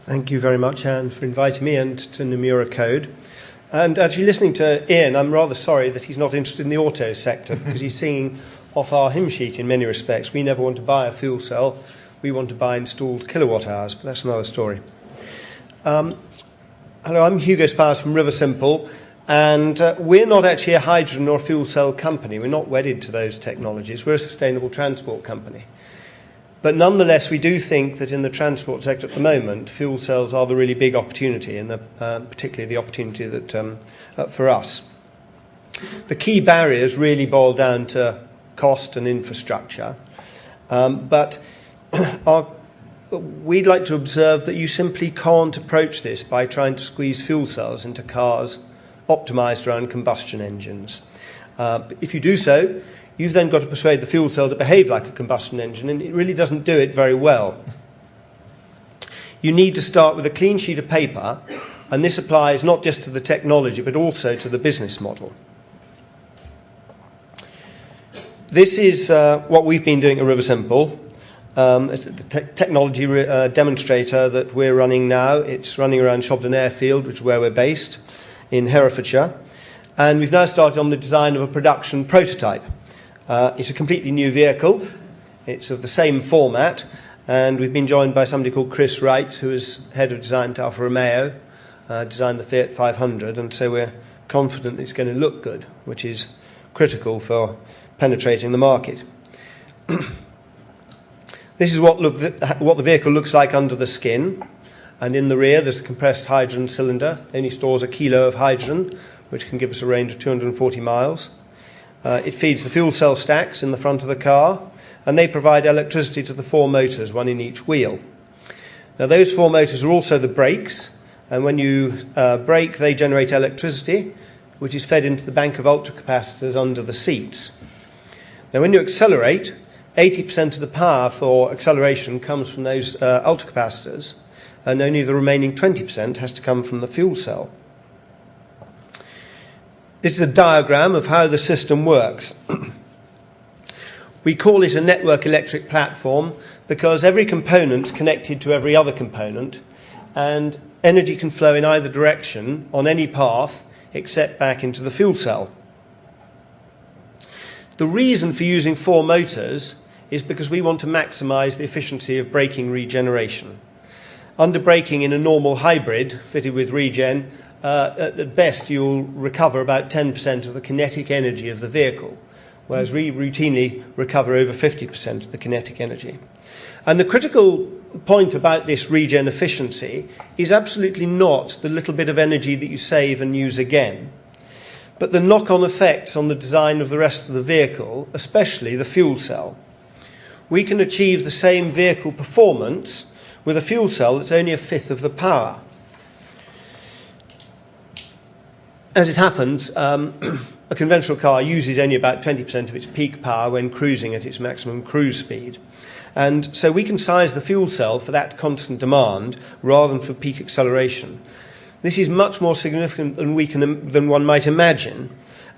Thank you very much, Anne, for inviting me and to Nomura Code. And actually listening to Ian, I'm rather sorry that he's not interested in the auto sector because he's singing off our hymn sheet in many respects. We never want to buy a fuel cell. We want to buy installed kilowatt hours, but that's another story. Hello, I'm Hugo Spowers from Riversimple, and we're not actually a hydrogen or fuel cell company. We're not wedded to those technologies. We're a sustainable transport company. But nonetheless, we do think that in the transport sector at the moment, fuel cells are the really big opportunity, and particularly the opportunity that for us. The key barriers really boil down to cost and infrastructure, but we'd like to observe that you simply can't approach this by trying to squeeze fuel cells into cars optimised around combustion engines. If you do so, you've then got to persuade the fuel cell to behave like a combustion engine, and it really doesn't do it very well. You need to start with a clean sheet of paper, and this applies not just to the technology, but also to the business model. This is what we've been doing at Riversimple. It's the technology demonstrator that we're running now. It's running around Shobden Airfield, which is where we're based, in Herefordshire. And we've now started on the design of a production prototype. It's a completely new vehicle. It's of the same format, and we've been joined by somebody called Chris Wrights, who is head of design at Alfa Romeo, designed the Fiat 500, and so we're confident it's going to look good, which is critical for penetrating the market. This is what the vehicle looks like under the skin, and in the rear there's a compressed hydrogen cylinder. It only stores 1 kilo of hydrogen, which can give us a range of 240 miles. It feeds the fuel cell stacks in the front of the car, and they provide electricity to the 4 motors, one in each wheel. Now, those 4 motors are also the brakes, and when you brake, they generate electricity, which is fed into the bank of ultracapacitors under the seats. Now, when you accelerate, 80% of the power for acceleration comes from those ultracapacitors, and only the remaining 20% has to come from the fuel cell. This is a diagram of how the system works. We call it a network electric platform because every component is connected to every other component, and energy can flow in either direction on any path except back into the fuel cell. The reason for using 4 motors is because we want to maximise the efficiency of braking regeneration. Under braking in a normal hybrid fitted with regen, at best you'll recover about 10% of the kinetic energy of the vehicle, whereas we routinely recover over 50% of the kinetic energy. And the critical point about this regen efficiency is absolutely not the little bit of energy that you save and use again, but the knock-on effects on the design of the rest of the vehicle, especially the fuel cell. We can achieve the same vehicle performance with a fuel cell that's only 1/5 of the power. As it happens, a conventional car uses only about 20% of its peak power when cruising at its maximum cruise speed. And so we can size the fuel cell for that constant demand rather than for peak acceleration. This is much more significant than one might imagine,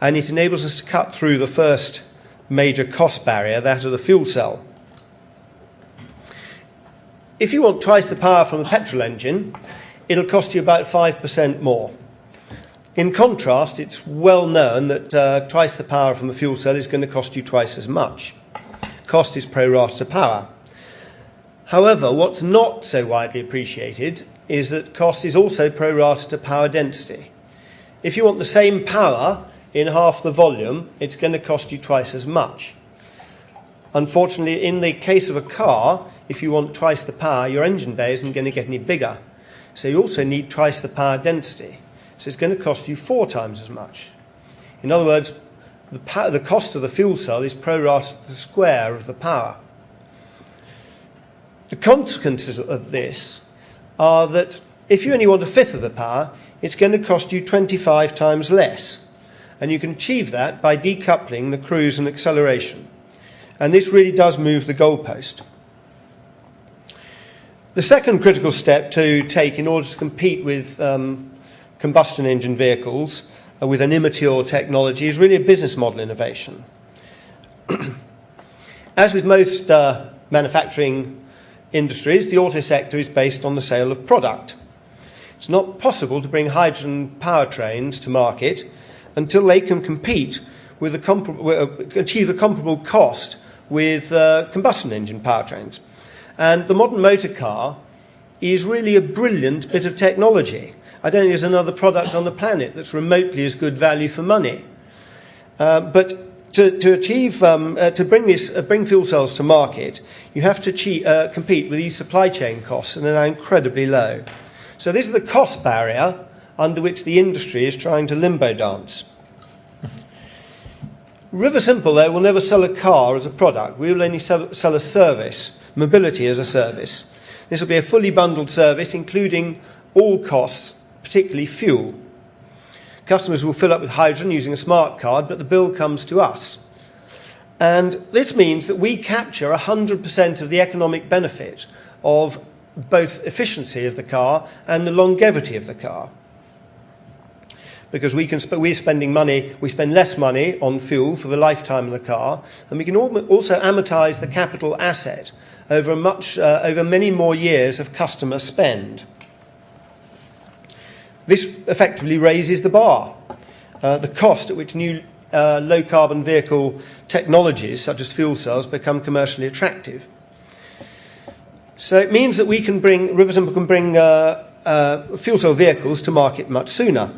and it enables us to cut through the first major cost barrier, that of the fuel cell. If you want twice the power from a petrol engine, it'll cost you about 5% more. In contrast, it's well known that twice the power from a fuel cell is going to cost you twice as much. Cost is pro rata to power. However, what's not so widely appreciated is that cost is also pro rata to power density. If you want the same power in half the volume, it's going to cost you twice as much. Unfortunately, in the case of a car, if you want twice the power, your engine bay isn't going to get any bigger. So you also need twice the power density. So it's going to cost you 4 times as much. In other words, the cost of the fuel cell is pro rata to the square of the power. The consequences of this are that if you only want 1/5 of the power, it's going to cost you 25 times less. And you can achieve that by decoupling the cruise and acceleration. And this really does move the goalpost. The second critical step to take in order to compete with combustion engine vehicles with an immature technology is really a business model innovation. As with most manufacturing industries, the auto sector is based on the sale of product. It's not possible to bring hydrogen powertrains to market until they can compete with achieve a comparable cost with combustion engine powertrains. And the modern motor car is really a brilliant bit of technology. I don't think there's another product on the planet that's remotely as good value for money. But to bring fuel cells to market, you have to compete with these supply chain costs, and they're now incredibly low. So this is the cost barrier under which the industry is trying to limbo dance. Riversimple, though, will never sell a car as a product. We will only sell a service, mobility as a service. This will be a fully bundled service, including all costs, particularly fuel. Customers will fill up with hydrogen using a smart card, but the bill comes to us. And this means that we capture 100% of the economic benefit of both efficiency of the car and the longevity of the car. Because we're spending money, we spend less money on fuel for the lifetime of the car, and we can also amortize the capital asset over many more years of customer spend. This effectively raises the bar, the cost at which new low-carbon vehicle technologies, such as fuel cells, become commercially attractive. So it means that Riversimple can bring fuel cell vehicles to market much sooner.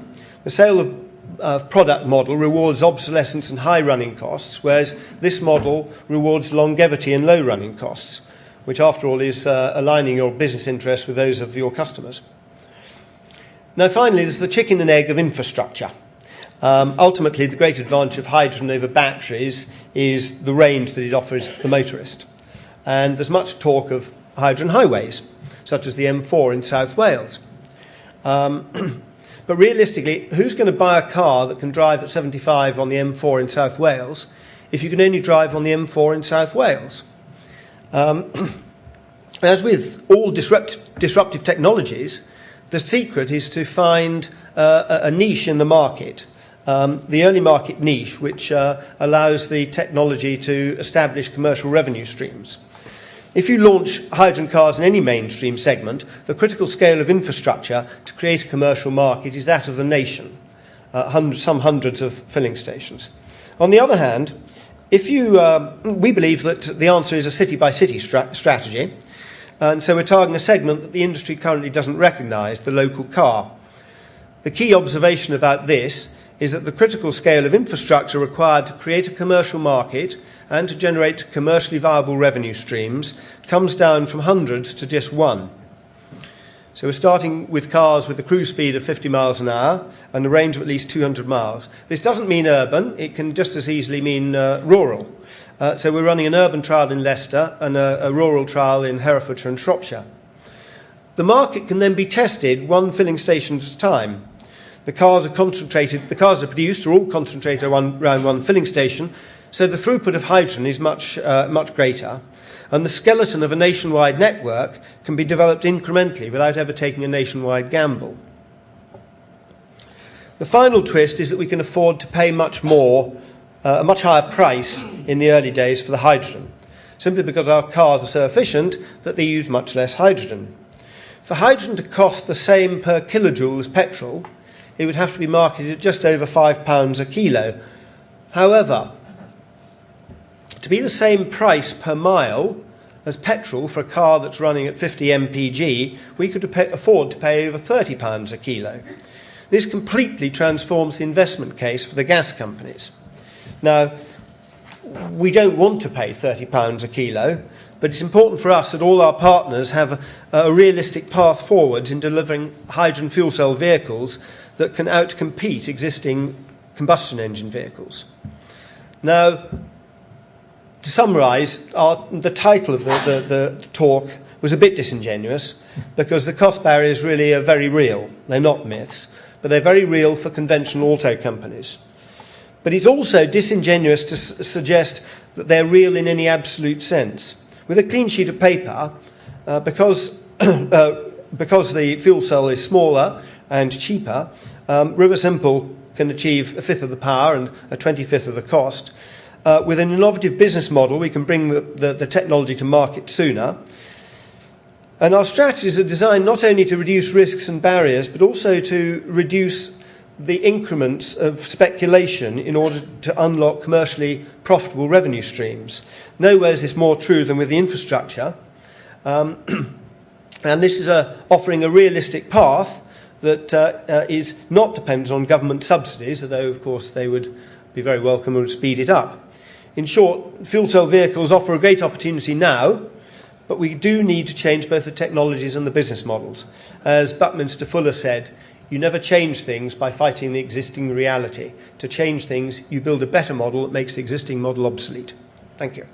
The sale of product model rewards obsolescence and high running costs, whereas this model rewards longevity and low running costs, which after all is aligning your business interests with those of your customers. Now finally, there's the chicken and egg of infrastructure. Ultimately, the great advantage of hydrogen over batteries is the range that it offers the motorist. And there's much talk of hydrogen highways, such as the M4 in South Wales. But realistically, who's going to buy a car that can drive at 75 on the M4 in South Wales if you can only drive on the M4 in South Wales? As with all disruptive technologies, the secret is to find a niche in the market, the early market niche, which allows the technology to establish commercial revenue streams. If you launch hydrogen cars in any mainstream segment, the critical scale of infrastructure to create a commercial market is that of the nation, some hundreds of filling stations. On the other hand, we believe that the answer is a city-by-city strategy, and so we're targeting a segment that the industry currently doesn't recognise, the local car. The key observation about this is that the critical scale of infrastructure required to create a commercial market and to generate commercially viable revenue streams comes down from hundreds to just one. So we're starting with cars with a cruise speed of 50 miles an hour and a range of at least 200 miles. This doesn't mean urban, it can just as easily mean rural. So we're running an urban trial in Leicester and a rural trial in Herefordshire and Shropshire. The market can then be tested one filling station at a time. The cars are produced are all concentrated around one filling station, so the throughput of hydrogen is much greater, and the skeleton of a nationwide network can be developed incrementally without ever taking a nationwide gamble. The final twist is that we can afford to pay much more, a much higher price in the early days for the hydrogen, simply because our cars are so efficient that they use much less hydrogen. For hydrogen to cost the same per kilojoule as petrol, it would have to be marketed at just over £5 a kilo. However, to be the same price per mile as petrol for a car that's running at 50 mpg, we could afford to pay over £30 a kilo. This completely transforms the investment case for the gas companies. Now, we don't want to pay £30 a kilo, but it's important for us that all our partners have a realistic path forward in delivering hydrogen fuel cell vehicles that can outcompete existing combustion engine vehicles. Now, to summarise, the title of the talk was a bit disingenuous because the cost barriers really are very real. They're not myths, but they're very real for conventional auto companies. But it's also disingenuous to suggest that they're real in any absolute sense. With a clean sheet of paper, because the fuel cell is smaller and cheaper, Riversimple can achieve a fifth of the power and a 25th of the cost. With an innovative business model, we can bring the technology to market sooner. And our strategies are designed not only to reduce risks and barriers, but also to reduce the increments of speculation in order to unlock commercially profitable revenue streams. Nowhere is this more true than with the infrastructure. And this is offering a realistic path that is not dependent on government subsidies, although, of course, they would be very welcome and would speed it up. In short, fuel cell vehicles offer a great opportunity now, but we do need to change both the technologies and the business models. As Buckminster Fuller said, you never change things by fighting the existing reality. To change things, you build a better model that makes the existing model obsolete. Thank you.